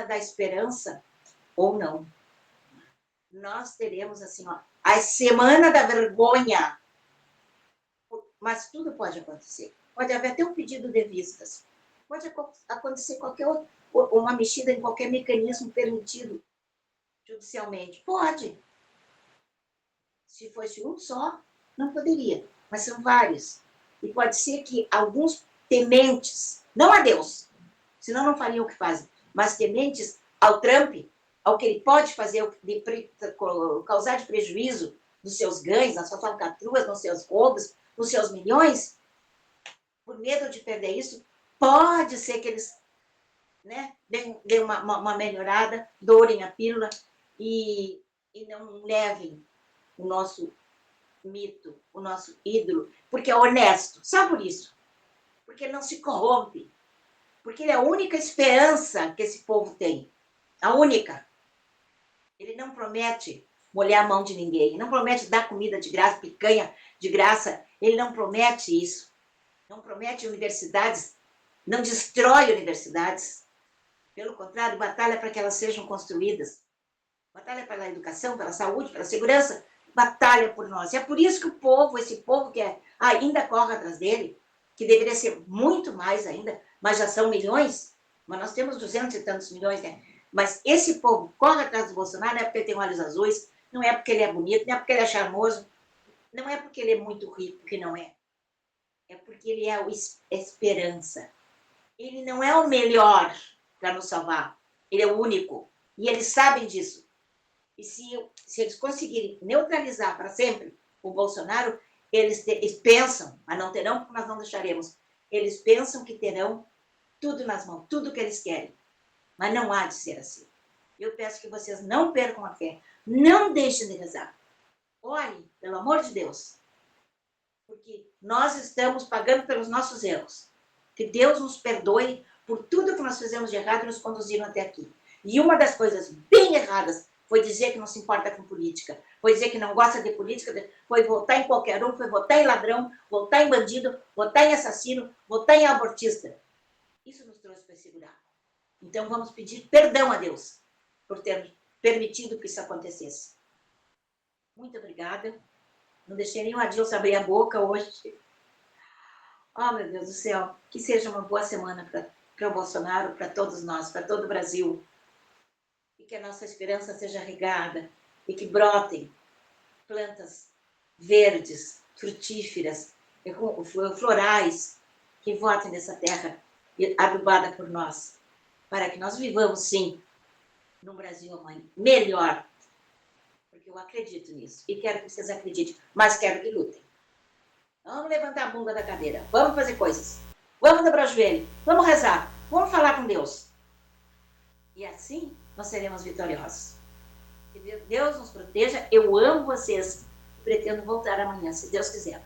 da esperança, ou não. Nós teremos assim, a semana da vergonha. Mas tudo pode acontecer. Pode haver até um pedido de vistas. Pode acontecer uma mexida em qualquer mecanismo permitido judicialmente. Pode. Se fosse um só, não poderia. Mas são vários. E pode ser que alguns tementes, não a Deus, senão não fariam o que fazem, mas tementes ao Trump, ao que ele pode fazer, causar de prejuízo nos seus ganhos, nas suas falcatruas, nos seus roubos, nos seus milhões, por medo de perder isso, pode ser que eles, né, deem uma melhorada, dourem a pílula e não levem o nosso mito, o nosso ídolo, porque é honesto, só por isso, porque não se corrompe, porque ele é a única esperança que esse povo tem, a única. Ele não promete molhar a mão de ninguém, não promete dar comida de graça, picanha de graça, ele não promete isso, não promete universidades, não destrói universidades, pelo contrário, batalha para que elas sejam construídas, batalha pela educação, pela saúde, pela segurança, batalha por nós. E é por isso que o povo, esse povo que ainda corre atrás dele, que deveria ser muito mais ainda, mas já são milhões, mas nós temos 200 e tantos milhões, né? Mas esse povo corre atrás do Bolsonaro, não é porque ele tem olhos azuis, não é porque ele é bonito, não é porque ele é charmoso, não é porque ele é muito rico, que não é. É porque ele é a esperança. Ele não é o melhor para nos salvar, ele é o único. E eles sabem disso. E se eles conseguirem neutralizar para sempre o Bolsonaro, eles pensam, mas não terão, porque nós não deixaremos, eles pensam que terão tudo nas mãos, tudo que eles querem. Mas não há de ser assim. Eu peço que vocês não percam a fé, não deixem de rezar. Ore, pelo amor de Deus, porque nós estamos pagando pelos nossos erros. Que Deus nos perdoe por tudo que nós fizemos de errado e nos conduziram até aqui. E uma das coisas bem erradas foi dizer que não se importa com política, foi dizer que não gosta de política, foi votar em qualquer um, foi votar em ladrão, votar em bandido, votar em assassino, votar em abortista. Isso nos trouxe para esse buraco. Então vamos pedir perdão a Deus por ter permitido que isso acontecesse. Muito obrigada. Não deixei nem o Adilson abrir a boca hoje. Meu Deus do céu. Que seja uma boa semana para o Bolsonaro, para todos nós, para todo o Brasil. que a nossa esperança seja regada e que brotem plantas verdes, frutíferas, florais, que votem nessa terra adubada por nós, para que nós vivamos, sim, num Brasil, mãe, melhor, porque eu acredito nisso e quero que vocês acreditem, mas quero que lutem. Vamos levantar a bunda da cadeira, vamos fazer coisas, vamos dobrar o joelho, vamos rezar, vamos falar com Deus. E assim nós seremos vitoriosos. Que Deus nos proteja, eu amo vocês, pretendo voltar amanhã, se Deus quiser.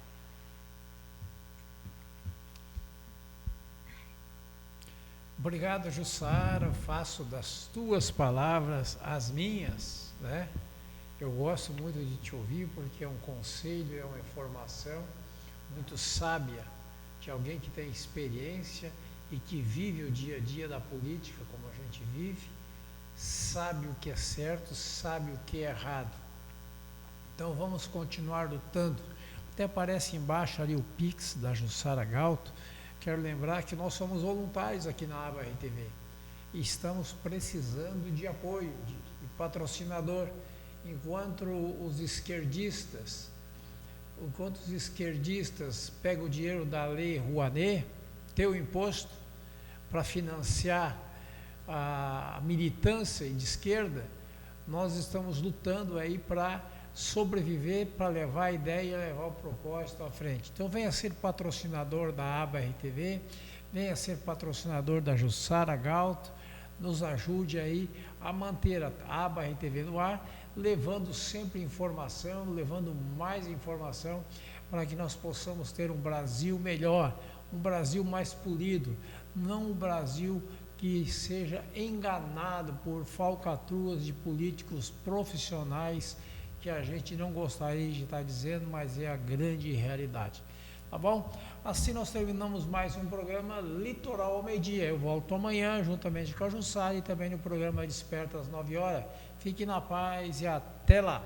Obrigado, Jussara. Faço das tuas palavras as minhas, né? Eu gosto muito de te ouvir porque é um conselho, é uma informação muito sábia de alguém que tem experiência e que vive o dia a dia da política como a gente vive, sabe o que é certo, sabe o que é errado. Então vamos continuar lutando. Até aparece embaixo ali o Pix da Jussara Galto. Quero lembrar que nós somos voluntários aqui na Aba RTV e estamos precisando de apoio, de patrocinador, enquanto os esquerdistas pegam o dinheiro da Lei Rouanet, teu imposto, para financiar a militância de esquerda, nós estamos lutando aí para sobreviver, para levar a ideia e levar o propósito à frente. Então venha ser patrocinador da Aba RTV, venha ser patrocinador da Jussara Galto, nos ajude aí a manter a Aba RTV no ar, levando sempre informação, levando mais informação, para que nós possamos ter um Brasil melhor, um Brasil mais polido, não um Brasil que seja enganado por falcatruas de políticos profissionais, que a gente não gostaria de estar dizendo, mas é a grande realidade. Tá bom? Assim nós terminamos mais um programa Litoral ao meio-dia. Eu volto amanhã, juntamente com a Jussara, e também no programa Desperta às 9 horas. Fique na paz e até lá!